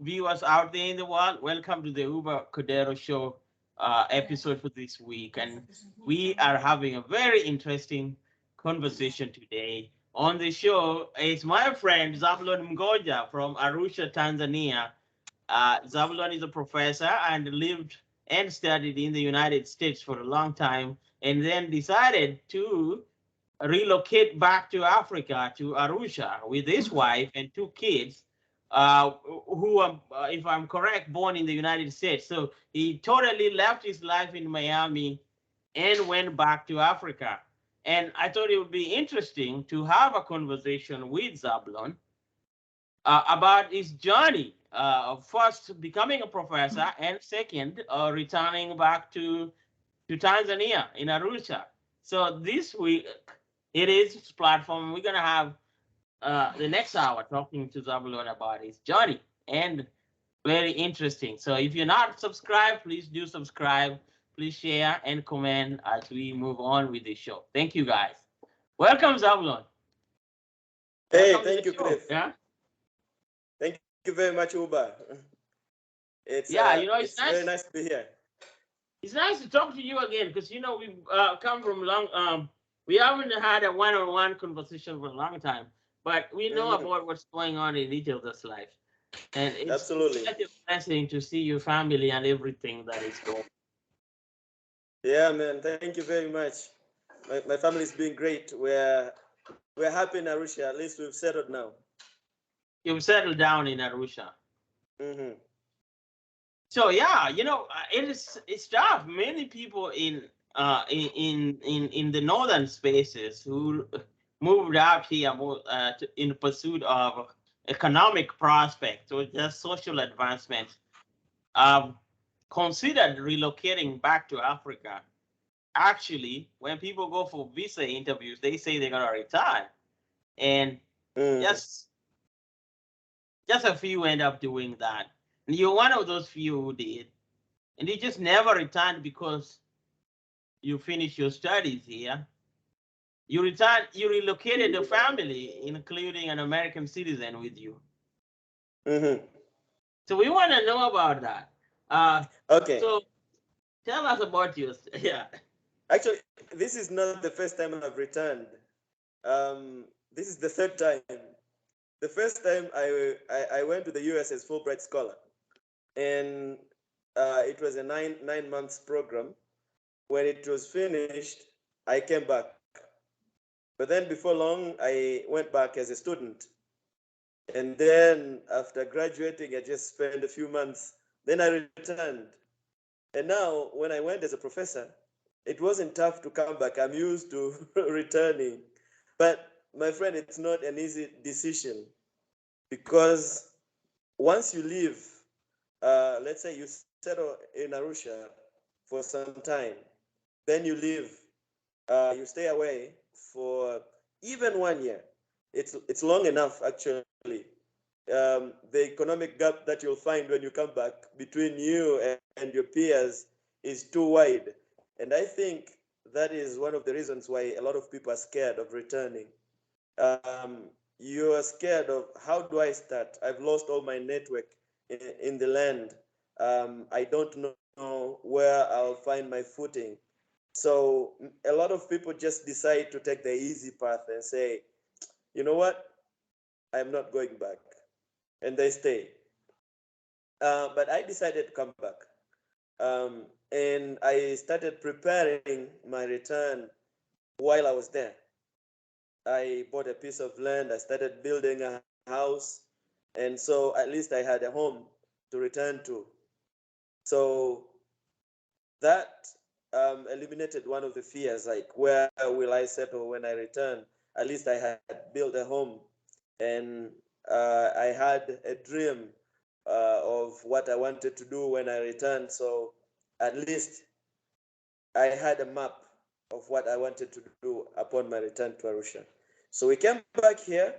viewers out there in the world. Welcome to the Ubba Kodero show episode for this week. And we are having a very interesting conversation today. On the show is my friend Zablon Mgonja from Arusha, Tanzania. Zablon is a professor and lived and studied in the United States for a long time, and then decided to relocate back to Africa, to Arusha, with his wife and two kids, who are, if I'm correct, born in the United States. So he totally left his life in Miami and went back to Africa. And I thought it would be interesting to have a conversation with Zablon about his journey, first becoming a professor, and second, returning back to Tanzania in Arusha. So this week, it is platform. We're gonna have the next hour talking to Zablon about his journey, and very interesting. So if you're not subscribed, please do subscribe. Please share and comment as we move on with the show. Thank you, guys. Welcome, Zablon. Hey, Welcome to thank the you, show. Cliff. Yeah. Thank you very much, Ubba. Yeah, It's very nice to be here. it's nice to talk to you again because we've come from long. We haven't had a one-on-one conversation for a long time, but we know Hmm. about what's going on in each other's life, and it's Absolutely. such a blessing to see your family and everything that is going. Yeah, man. Thank you very much. My family's doing great. We're happy in Arusha. At least we've settled now. You've settled down in Arusha. Hmm. So yeah, it's tough. Many people in the northern spaces who moved out here in pursuit of economic prospects or just social advancement, um, considered relocating back to Africa. Actually, when people go for visa interviews, they say they're gonna retire, and Mm. just just a few end up doing that. And you're one of those few who did, and you just never returned because you finished your studies here. You returned, you relocated the family, including an American citizen with you. Hmm. So we want to know about that. Okay. So tell us about yours. Yeah. Actually, this is not the first time I've returned. This is the third time. The first time I went to the US as Fulbright scholar, and it was a nine months program. When it was finished, I came back. But then before long, I went back as a student. And then after graduating, I just spent a few months. Then I returned. And now, when I went as a professor, it wasn't tough to come back. I'm used to returning. But my friend, it's not an easy decision because once you leave, let's say you settle in Arusha for some time, then you leave, you stay away for even 1 year. It's long enough actually. The economic gap that you'll find when you come back between you and your peers is too wide. And I think that is one of the reasons why a lot of people are scared of returning. You are scared of how do I start? I've lost all my network in the land. I don't know where I'll find my footing. So a lot of people just decide to take the easy path and say, you know what, I'm not going back. And they stay. But I decided to come back. And I started preparing my return while I was there. I bought a piece of land, I started building a house, and so at least I had a home to return to. So that eliminated one of the fears, like where will I settle when I return? At least I had built a home, and I had a dream of what I wanted to do when I returned. So at least I had a map of what I wanted to do upon my return to Arusha. So we came back here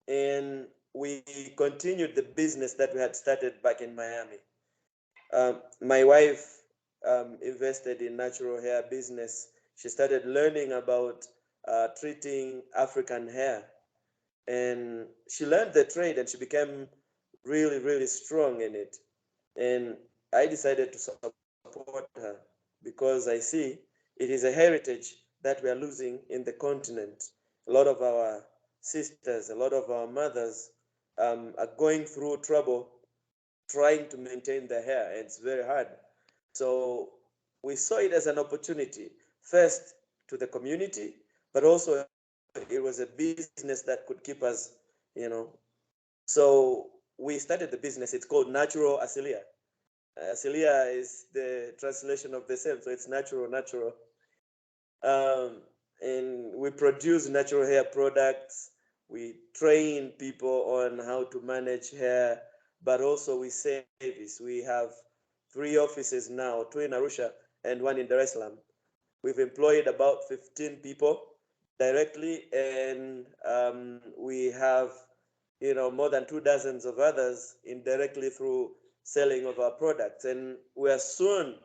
and we continued the business that we had started back in Miami. My wife invested in natural hair business. She started learning about treating African hair, and she learned the trade, and she became really, really strong in it. And I decided to support her because I see it is a heritage that we are losing in the continent. A lot of our sisters, a lot of our mothers are going through trouble trying to maintain their hair, and it's very hard. So we saw it as an opportunity, first to the community, but also it was a business that could keep us, you know. So we started the business. It's called Natural Asilia. Asilia is the translation of the same, so it's natural. And we produce natural hair products. We train people on how to manage hair, but also we service. We have 3 offices now, 2 in Arusha and 1 in Dar es Salaam. We've employed about 15 people directly, and we have, more than 2 dozens of others indirectly through selling of our products. And we are soon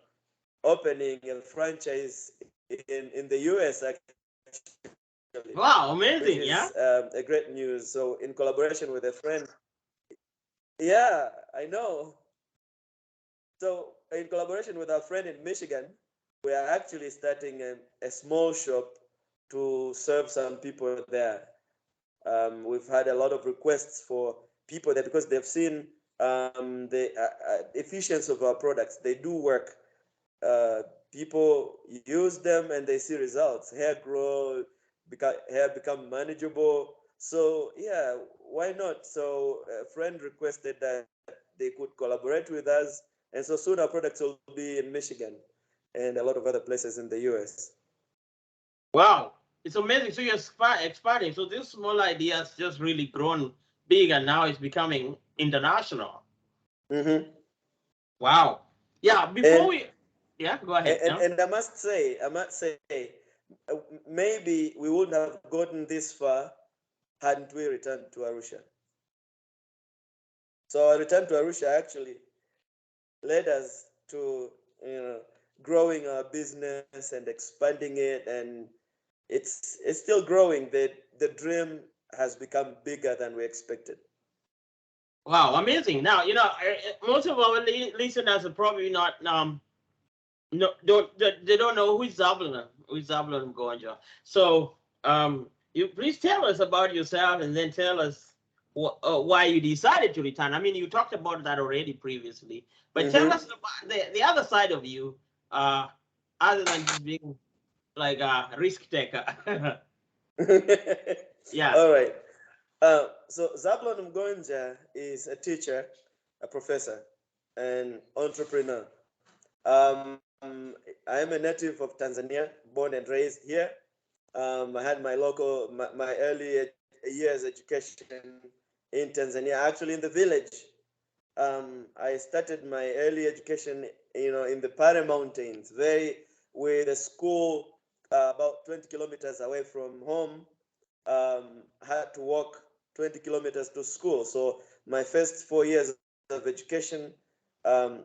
opening a franchise in the US, actually. Wow, amazing, Which yeah? is a great news. So in collaboration with a friend. Yeah, I know. So in collaboration with our friend in Michigan, we are actually starting a small shop to serve some people there. We've had a lot of requests for people there because they've seen the efficiency of our products. They do work. People use them and they see results. Hair grow, hair become manageable. So yeah, why not? So a friend requested that they could collaborate with us, and so soon our products will be in Michigan and a lot of other places in the US. Wow, it's amazing. So you're expanding. So this small idea has just really grown big, and now it's becoming international. Mm-hmm. Wow. Yeah. Before And, we, yeah, go ahead. and Yeah. and I must say, maybe we wouldn't have gotten this far hadn't we returned to Arusha. So our return to Arusha actually led us to, growing our business and expanding it, and it's still growing. The dream has become bigger than we expected. Wow, amazing. Now, most of our listeners are probably not no they don't know who is Zablon Mgonja. So, you please tell us about yourself, and then tell us why you decided to return. I mean, you talked about that already previously, but tell Mm-hmm. us about the other side of you, uh, other than just being like a risk taker. Yeah. All right. So Zablon Mgonja is a teacher, a professor, an entrepreneur. I am a native of Tanzania, born and raised here. I had my early years education in Tanzania, actually in the village. I started my early education, in the Pare Mountains, with a school about 20 kilometers away from home. Had to walk 20 kilometers to school. So my first 4 years of education, um,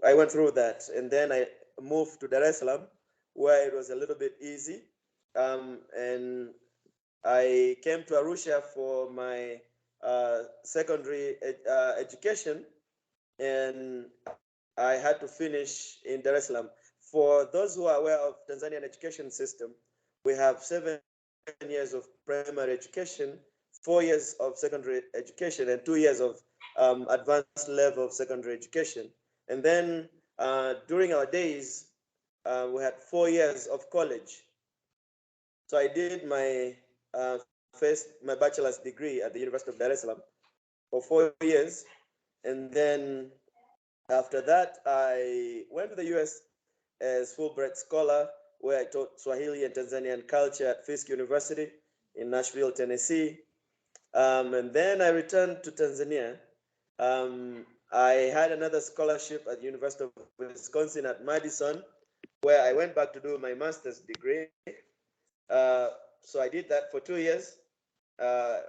I went through that, and then I moved to Dar es Salaam, where it was a little bit easy, and I came to Arusha for my secondary education, and I had to finish in Dar es Salaam. For those who are aware of Tanzanian education system, we have 7 years of primary education, 4 years of secondary education, and 2 years of advanced level of secondary education. And then during our days, we had 4 years of college. So I did my bachelor's degree at the University of Dar es Salaam for 4 years, and then after that I went to the US as Fulbright scholar, where I taught Swahili and Tanzanian culture at Fisk University in Nashville, Tennessee. And then I returned to Tanzania. I had another scholarship at the University of Wisconsin at Madison, where I went back to do my master's degree. So I did that for 2 years, uh,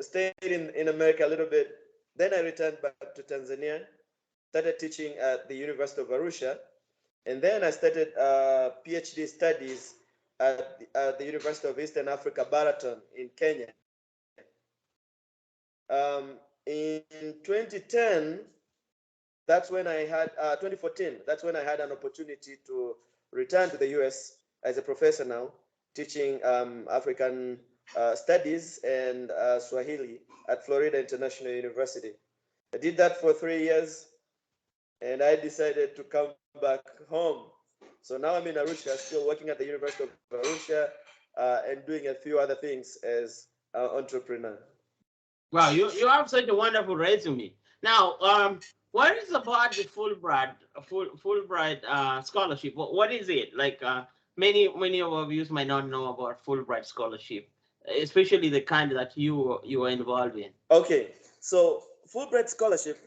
stayed in America a little bit. Then I returned back to Tanzania, started teaching at the University of Arusha, and then I started PhD studies at the University of Eastern Africa, Baraton in Kenya. Um, in 2010, that's when I had 2014. That's when I had an opportunity to return to the U.S. as a professor now, teaching African studies and Swahili at Florida International University. I did that for 3 years, and I decided to come back home. So now I'm in Arusha, still working at the University of Arusha, and doing a few other things as an entrepreneur. Wow, you have such a wonderful resume. Now, what is about the Fulbright scholarship? What is it? Like many of our viewers might not know about Fulbright scholarship, especially the kind that you were involved in. Okay, so Fulbright scholarship,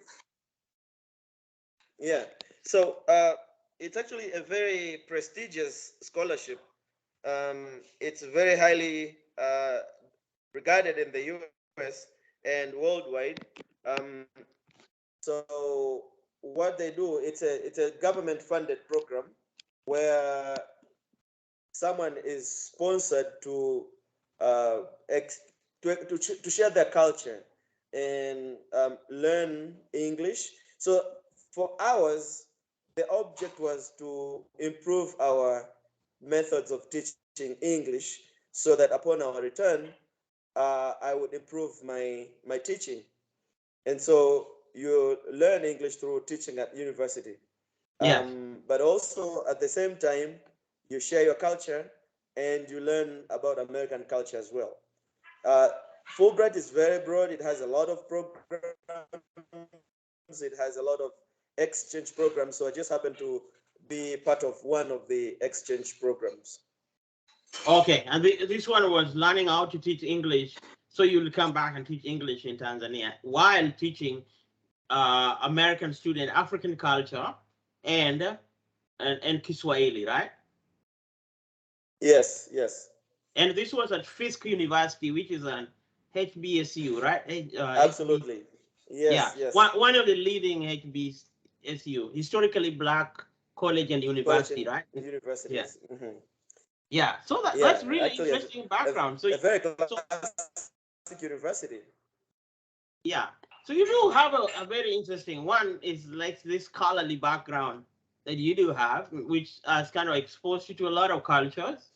yeah. So it's actually a very prestigious scholarship. It's very highly regarded in the U.S. and worldwide. Um, so what they do, it's a government-funded program where someone is sponsored to uh, to share their culture and learn English. So for ours, the object was to improve our methods of teaching English so that upon our return, I would improve my teaching. And so you learn English through teaching at university. Yes. But also at the same time, you share your culture and you learn about American culture as well. Uh, Fulbright is very broad. It has a lot of programs. It has a lot of exchange programs. So I just happen to be part of one of the exchange programs. Okay, and this one was learning how to teach English, so you'll come back and teach English in Tanzania while teaching American student African culture and Kiswahili, right? Yes, yes. And this was at Fisk University, which is an HBSU, right? Absolutely. Yeah, Yes, yes. one of the leading HBSU, historically black college and College university, and right? Yeah, universities. Mm-hmm. yeah. So Yeah, that's really actually interesting background. a very So classic university. yeah, so you do have a very interesting one. Is like this scholarly background that you do have, which has kind of exposed you to a lot of cultures.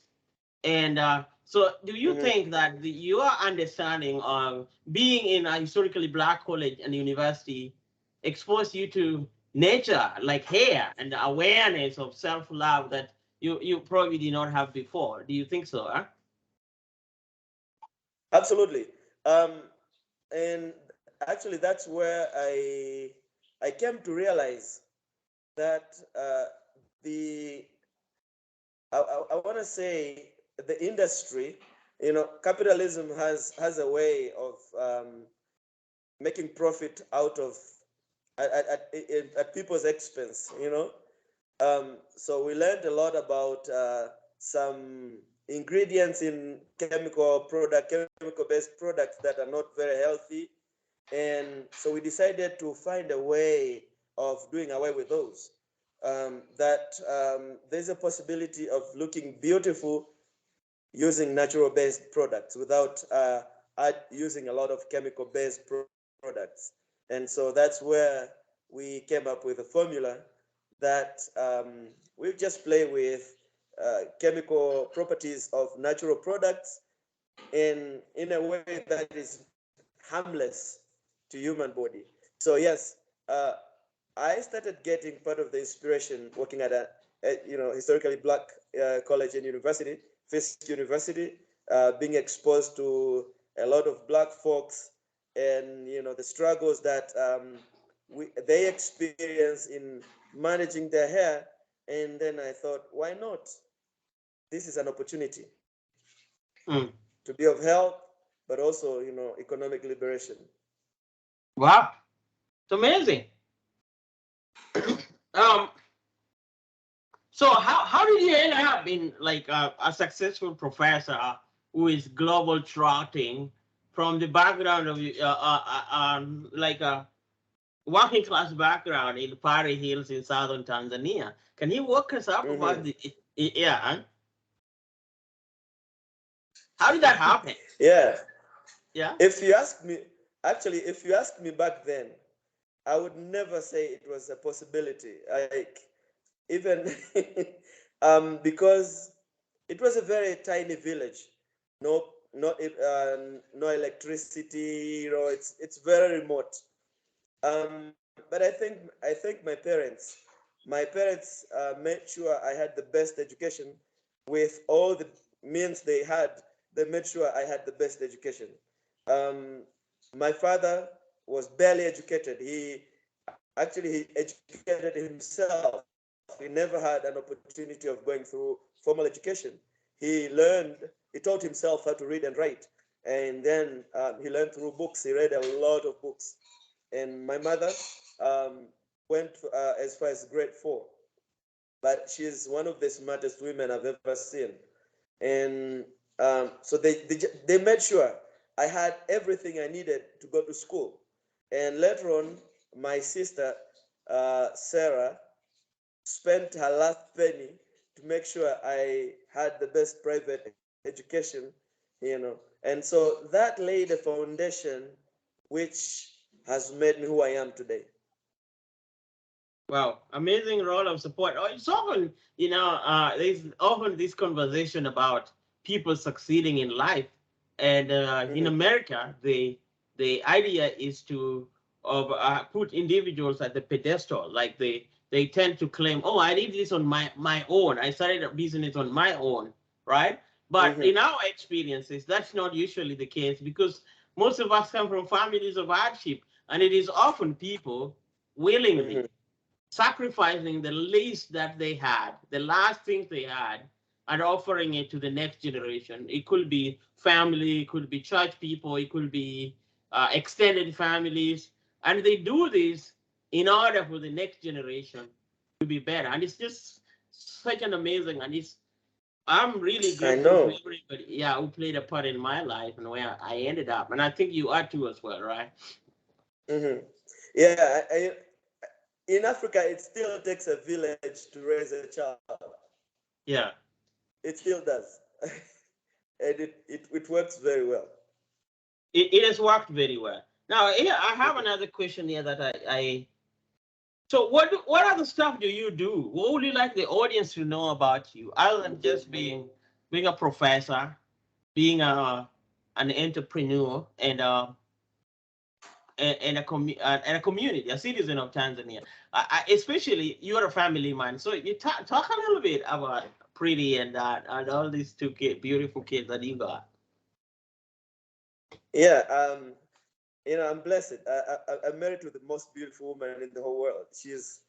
And so, do you Mm-hmm. think that your understanding of being in a historically black college and university exposed you to nature, like hair, and the awareness of self-love that you probably did not have before? Do you think so? Huh? Absolutely. And actually, that's where I came to realize that the I want to say the industry, capitalism has a way of making profit out of at people's expense. So we learned a lot about some ingredients in chemical-based products that are not very healthy, and so we decided to find a way of doing away with those. There's a possibility of looking beautiful using natural-based products without using a lot of chemical-based products. And so that's where we came up with a formula that we just play with chemical properties of natural products in a way that is harmless to human body. So yes, I started getting part of the inspiration working at a historically black college and university, Fisk University, being exposed to a lot of black folks and the struggles that they experience in managing their hair. And then I thought, why not? This is an opportunity Mm. to be of help, but also economic liberation. Wow, it's amazing. um, so how did you end up in like a successful professor who is global trotting from the background of like a working class background in Pari Hills in southern Tanzania? Can you walk us up about Mm-hmm. yeah? How did that happen? Yeah. Yeah. If you ask me, Actually, if you asked me back then, I would never say it was a possibility. Like even because it was a very tiny village, no, not no electricity. You know, it's very remote. But I think my parents made sure I had the best education. With all the means they had, they made sure I had the best education. Um, my father was barely educated. He educated himself. He never had an opportunity of going through formal education. He taught himself how to read and write, and then he learned through books. He read a lot of books. And my mother um, went as far as grade 4, but she's one of the smartest women I've ever seen. And so they made sure I had everything I needed to go to school. And later on, my sister Sarah spent her last penny to make sure I had the best private education, and so that laid a foundation which has made me who I am today. Wow, amazing role of support. Oh, it's often, there's often this conversation about people succeeding in life, and in Mm-hmm. America, the idea is to put individuals at the pedestal. Like they tend to claim, oh, I did this on my own. I started a business on my own, right? But Mm-hmm. in our experiences, that's not usually the case because most of us come from families of hardship, and it is often people willingly Mm-hmm. sacrificing the least that they had, the last things they had, and offering it to the next generation. It could be family, it could be church people, it could be extended families. And they do this in order for the next generation to be better. And it's just such an amazing, and I'm really I grateful to know. everybody, yeah, who played a part in my life and where I ended up. And I think you are too as well, right? Mm-hmm. Yeah, in Africa, it still takes a village to raise a child. Yeah. It still does. And it works very well. It has worked very well. Now, here I have another question here that I so what other stuff do you do? What would you like the audience to know about you, other than just being a professor, being an entrepreneur, and a community, a citizen of Tanzania. Especially you're a family man, so you talk a little bit about Pretty and all these two beautiful kids that you got. Yeah, I'm blessed. I'm married to the most beautiful woman in the whole world. She's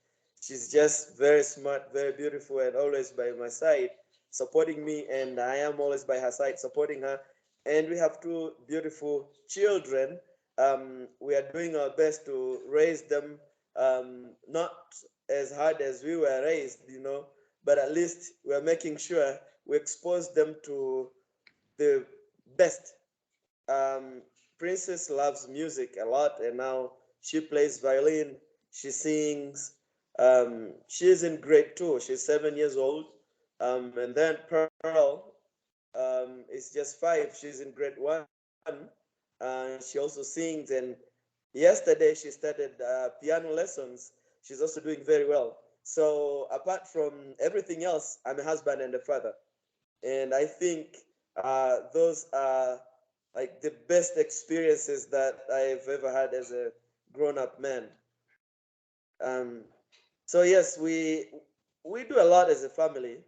just very smart, very beautiful, and always by my side, supporting me, and I am always by her side, supporting her. And we have two beautiful children. We are doing our best to raise them, not as hard as we were raised, but at least we are making sure we expose them to the best. um, Princess loves music a lot, and now she plays violin. She sings. She's in grade 2. She's 7 years old. And then Pearl is just 5. She's in grade 1. She also sings. And yesterday she started piano lessons. She's also doing very well. So apart from everything else, I'm a husband and a father. And I think those are like the best experiences that I've ever had as a grown-up man. Um, so yes, we do a lot as a family.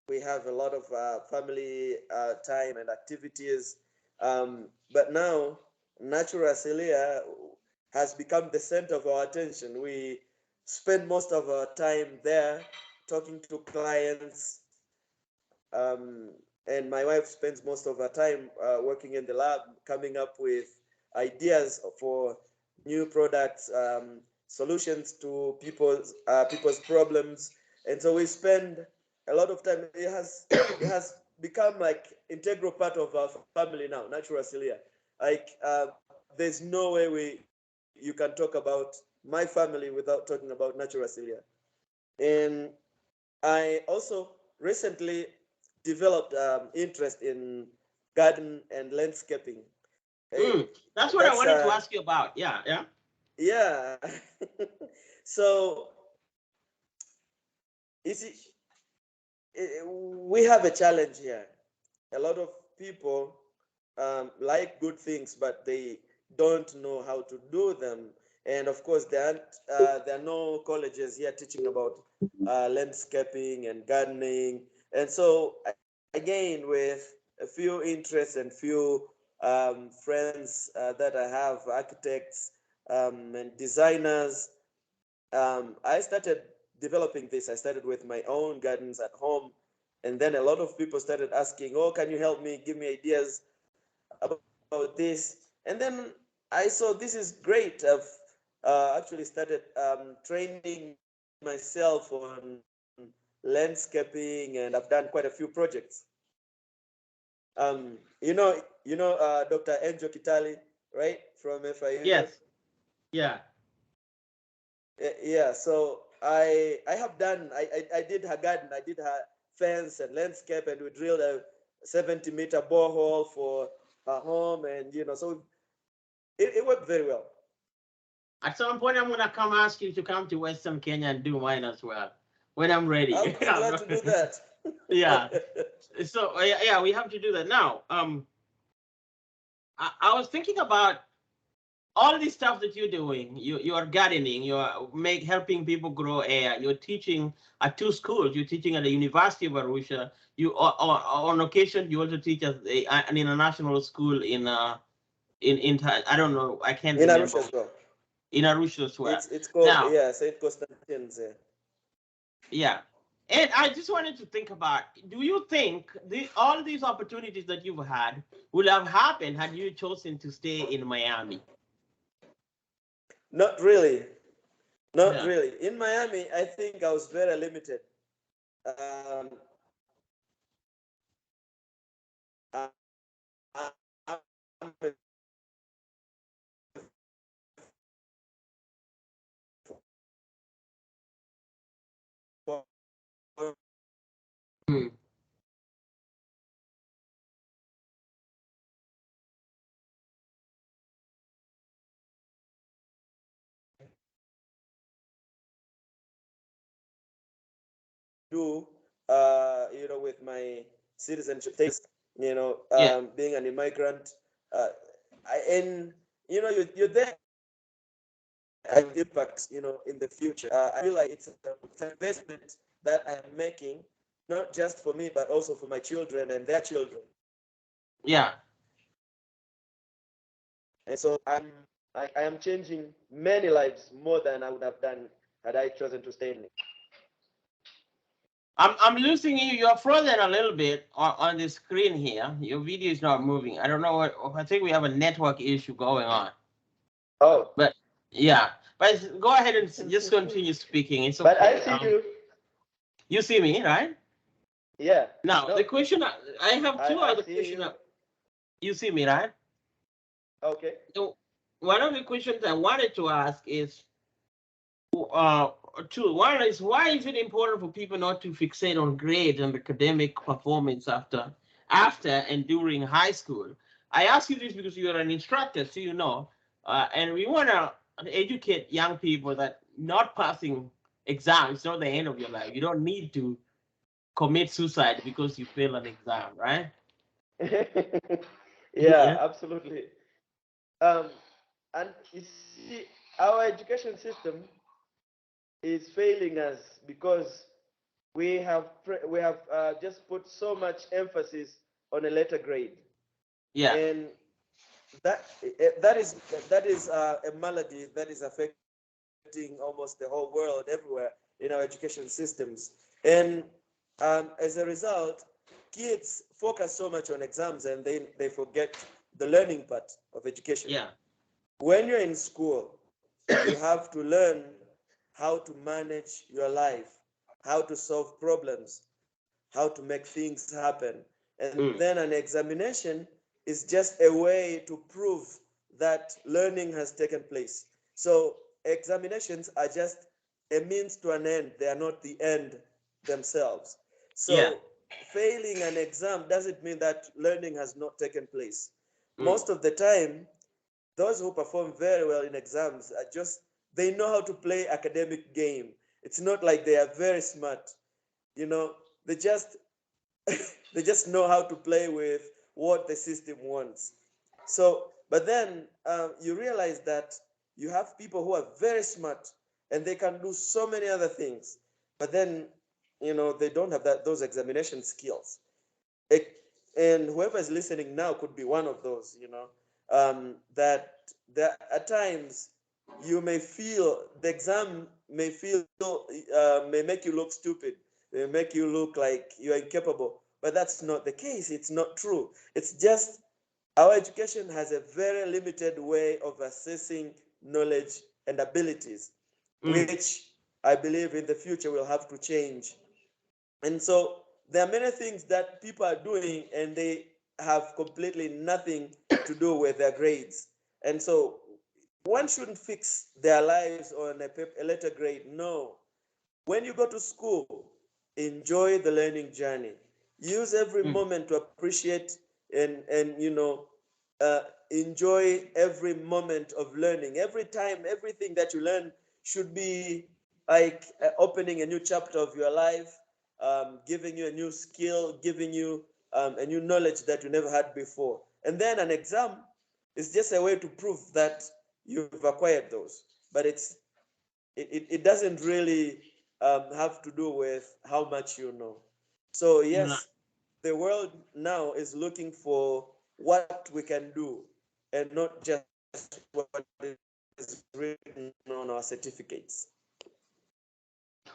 We have a lot of family time and activities. But now, Natural Celia has become the center of our attention. We spend most of our time there talking to clients, um, and my wife spends most of her time working in the lab, coming up with ideas for new products, solutions to people's problems. And so we spend a lot of time. It has become like integral part of our family now, Natural Celia. Like there's no way you can talk about my family without talking about Natural Celia. And I also recently developed interest in garden and landscaping. Eh, That's what I That's wanted to ask you about. Yeah, yeah. yeah. So you see, we have a challenge here. A lot of people like good things, but they don't know how to do them. And of course, there are no colleges here teaching about landscaping and gardening. And so, again, with a few interests and few friends that I have, architects and designers, I started developing this. I started with my own gardens at home, and then a lot of people started asking, "Oh, can you help me? Give me ideas about this." And then I saw this is great. I've actually started training myself on landscaping, and I've done quite a few projects. Dr. Angel Kitali, right, from FIU. Yes. Yeah. Yeah, so I have done I did her garden, I did her fence and landscape, and we drilled a 70-meter borehole for her home, and so it worked very well. At some point, I'm gonna come ask you to come to Western Kenya and do mine as well when I'm ready. I'll be glad to do that. Yeah. So yeah, we have to do that now. I was thinking about all this stuff that you're doing. You are gardening. You are helping people grow air. You're teaching at two schools. You're teaching at the University of Arusha. You on occasion you also teach at an international school in I don't know, I can't In remember, Arusha as well. in Arusha as well. It's called, Now, yeah, Saint Constantine's. yeah. And I just wanted to think about, do you think all these opportunities that you've had would have happened had you chosen to stay in Miami? Not really. Not Yeah. really. In Miami, I think I was very limited. Um, I, I'm Hmm. do, with my citizenship status, Yeah. being an immigrant, and you're there impact, in the future. I feel like it's an investment that I'm making, not just for me, but also for my children and their children. Yeah. And so I am changing many lives more than I would have done had I chosen to stay in it. I'm losing you. You're frozen a little bit on the screen here. Your video is not moving. I don't know what. I think we have a network issue going on. Oh, But yeah. But go ahead and just continue speaking. It's but I okay. see you. You see me, right? Yeah. Now No, the question I have two I other see questions. you. You see me, right? Okay. So one of the questions I wanted to ask is, uh, two. One is, why is it important for people not to fixate on grades and academic performance after and during high school? I ask you this because you are an instructor, so and we want to educate young people that not passing exams is not the end of your life. You don't need to commit suicide because you fail an exam, right? Yeah, Yeah. absolutely. Um, and you see, our education system is failing us because we have just put so much emphasis on a letter grade, Yeah. and that is a malady that is affecting almost the whole world everywhere in our education systems. And as a result, kids focus so much on exams, and they forget the learning part of education. Yeah. When you're in school, you have to learn how to manage your life, how to solve problems, how to make things happen. And Mm. then an examination is just a way to prove that learning has taken place. So examinations are just a means to an end, they are not the end themselves. Yeah. So failing an exam doesn't mean that learning has not taken place. most of the time, those who perform very well in exams are just, they know how to play academic game. It's not like they are very smart, you know, they just they just know how to play with what the system wants. So, but then you realize that you have people who are very smart and they can do so many other things, but then, you know, they don't have those examination skills. It, and whoever is listening now could be one of those, you know, that at times you may feel the exam may make you look stupid, may make you look like you're incapable, but that's not the case. It's not true. It's just our education has a very limited way of assessing knowledge and abilities, which I believe in the future will have to change. And so there are many things that people are doing and they have completely nothing to do with their grades. And so one shouldn't fix their lives on a letter grade. No. When you go to school, enjoy the learning journey. Use every moment to appreciate and you know, uh, enjoy every moment of learning. Every time, everything that you learn should be like opening a new chapter of your life, giving you a new skill, giving you a new knowledge that you never had before. And then an exam is just a way to prove that you've acquired those. But it doesn't really have to do with how much you know. So Mm. yes, the world now is looking for what we can do and not just what is written on our certificates.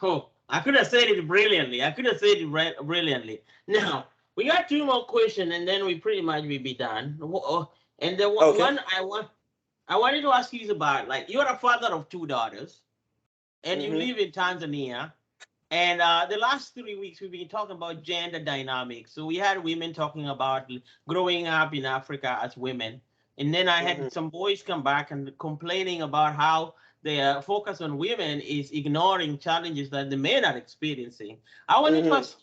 Oh, I could have said it brilliantly. I could have said it brilliantly. Now, we got two more questions, and then we pretty much will be done. And the Okay. one I wanted to ask you is about, like, you're a father of two daughters, and you Mm-hmm. live in Tanzania. And the last 3 weeks, we've been talking about gender dynamics. So we had women talking about growing up in Africa as women. And then I Mm-hmm. had some boys come back and complaining about how the focus on women is ignoring challenges that the men are experiencing. I wanted to Mm-hmm. ask,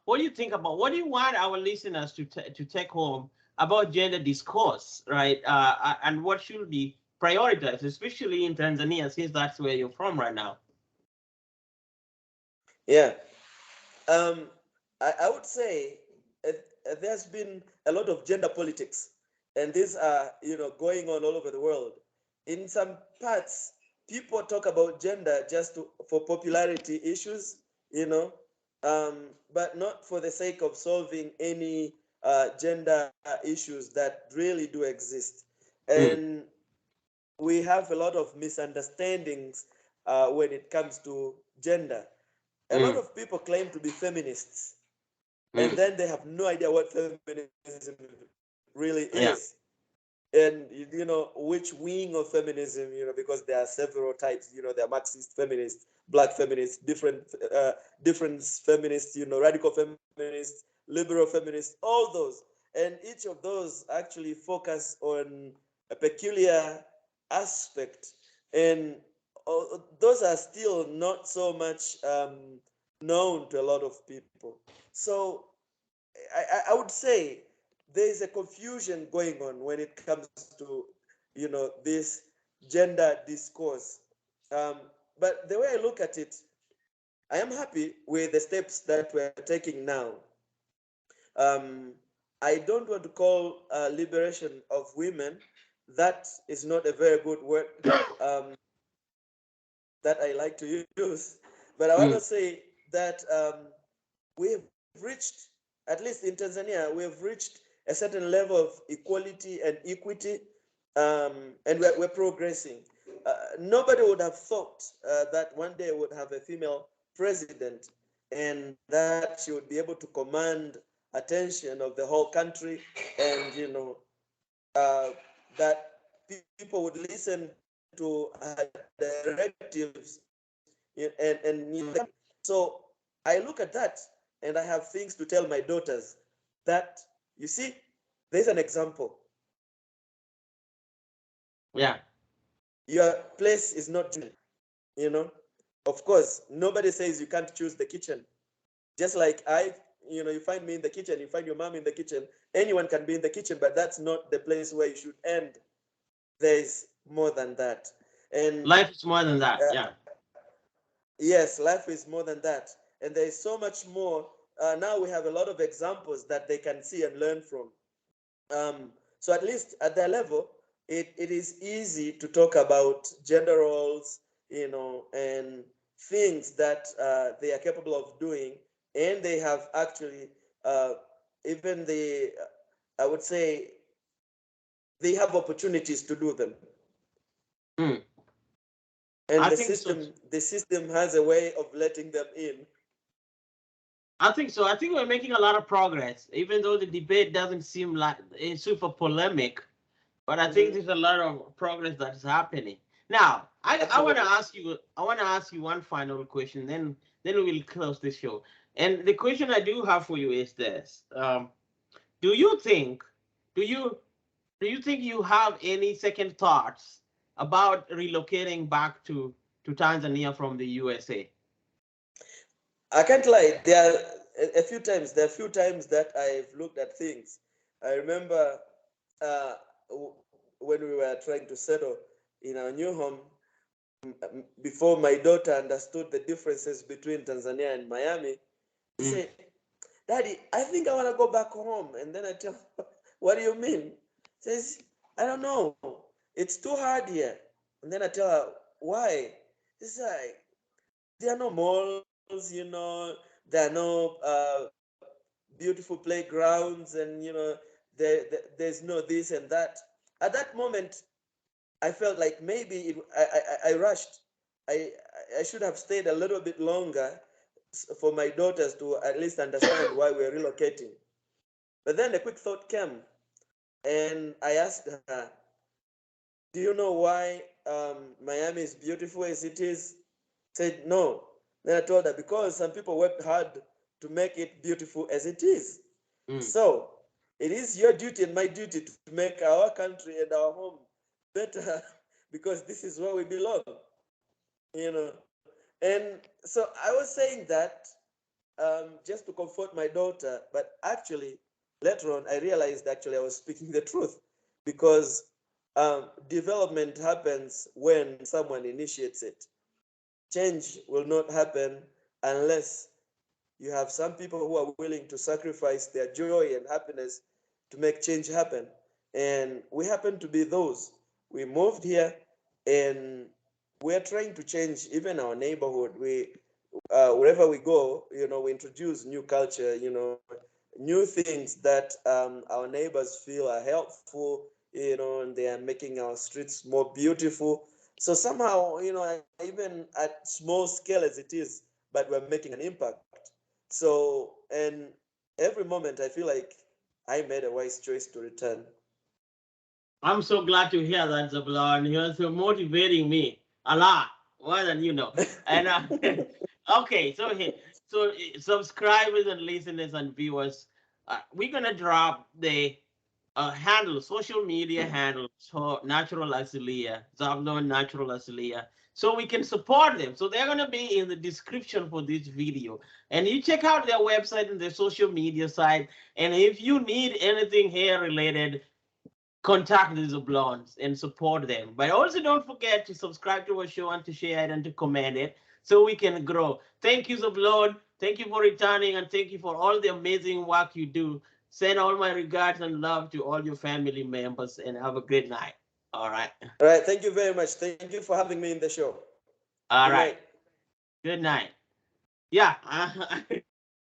what do you think about, what do you want our listeners to take home about gender discourse, right? And what should be prioritized, especially in Tanzania, since that's where you're from right now. Yeah. Um, I would say there's been a lot of gender politics, and these are, you know, going on all over the world. In some parts, people talk about gender just for popularity issues, you know, but not for the sake of solving any gender issues that really do exist. Mm, And we have a lot of misunderstandings when it comes to gender. A lot mm, of people claim to be feminists, and mm. then they have no idea what feminism really Yeah. is, and you know which wing of feminism, you know, because there are several types. You know, there are Marxist feminists, black feminists, different feminists, you know, radical feminists, liberal feminists, all those. And each of those actually focus on a peculiar aspect, and those are still not so much known to a lot of people. So I would say there is a confusion going on when it comes to, you know, this gender discourse. Um, but the way I look at it, I am happy with the steps that we're taking now. Um, I don't want to call liberation of women. That is not a very good word um, that I like to use. But I want Mm, to say that we've reached, at least in Tanzania, we've reached a certain level of equality and equity, and we're progressing. Nobody would have thought that one day we would have a female president and that she would be able to command attention of the whole country, and you know that people would listen to her directives, and so I look at that and I have things to tell my daughters that, you see, there's an example. yeah. Your place is not, you know. Of course, nobody says you can't choose the kitchen. Just like I, you find me in the kitchen, you find your mom in the kitchen. Anyone can be in the kitchen, but that's not the place where you should end. There is more than that. And Life is more than that. Yeah. yes, life is more than that. And there is so much more. Now we have a lot of examples that they can see and learn from. So at least at their level, it is easy to talk about gender roles, and things that they are capable of doing, and they have actually even I would say, they have opportunities to do them. Mm. And I the think so. system has a way of letting them in. I think so. I think we're making a lot of progress, even though the debate doesn't seem like it's super polemic. But I think Mhm. there's a lot of progress that's happening. Now, I want to Absolutely. ask you. I want to ask you one final question. Then we will close the show. And the question I do have for you is this: Do you think? Do you do you think you have any second thoughts about relocating back to Tanzania from the USA? I can't lie. There are a few times. There are a few times that I've looked at things. I remember uh, when we were trying to settle in our new home, before my daughter understood the differences between Tanzania and Miami. She Mm. said, "Daddy, I think I want to go back home." And then I tell her, "What do you mean?" She says, "I don't know. It's too hard here." And then I tell her, "Why?" She's like, "There are no malls, there are no beautiful playgrounds, and there's no this and that." At that moment, I felt like maybe I rushed. I I should have stayed a little bit longer for my daughters to at least understand why we're relocating. But then a quick thought came, and I asked her, "Do you know why Miami is beautiful as it is?" Said no. Then I told her, because some people worked hard to make it beautiful as it is. Mm. So it is your duty and my duty to make our country and our home better because this is where we belong, you know. And so I was saying that just to comfort my daughter, but actually later on I realized actually I was speaking the truth, because development happens when someone initiates it. Change will not happen unless you have some people who are willing to sacrifice their joy and happiness to make change happen. And we happen to be those. We moved here, and we're trying to change even our neighborhood. Wherever we go, we introduce new culture, new things that our neighbors feel are helpful, and they are making our streets more beautiful. So somehow, even at small scale as it is, but we're making an impact. So, and every moment I feel like I made a wise choice to return. I'm so glad to hear that, Zablon. You're so motivating me a lot, more than you know. And okay, so subscribers and listeners and viewers, we're gonna drop the handle, social media handle, so Natural Asilia, Zablon Natural Asilia, so we can support them. So they're gonna be in the description for this video, and you check out their website and their social media site. And if you need anything hair related, contact the Zablons and support them. But also don't forget to subscribe to our show and to share it and to comment it so we can grow. Thank you, Zablon. Thank you for returning, and thank you for all the amazing work you do. Send all my regards and love to all your family members, and have a great night. All right. All right. Thank you very much. Thank you for having me in the show. Good All night. right. Good night. Yeah.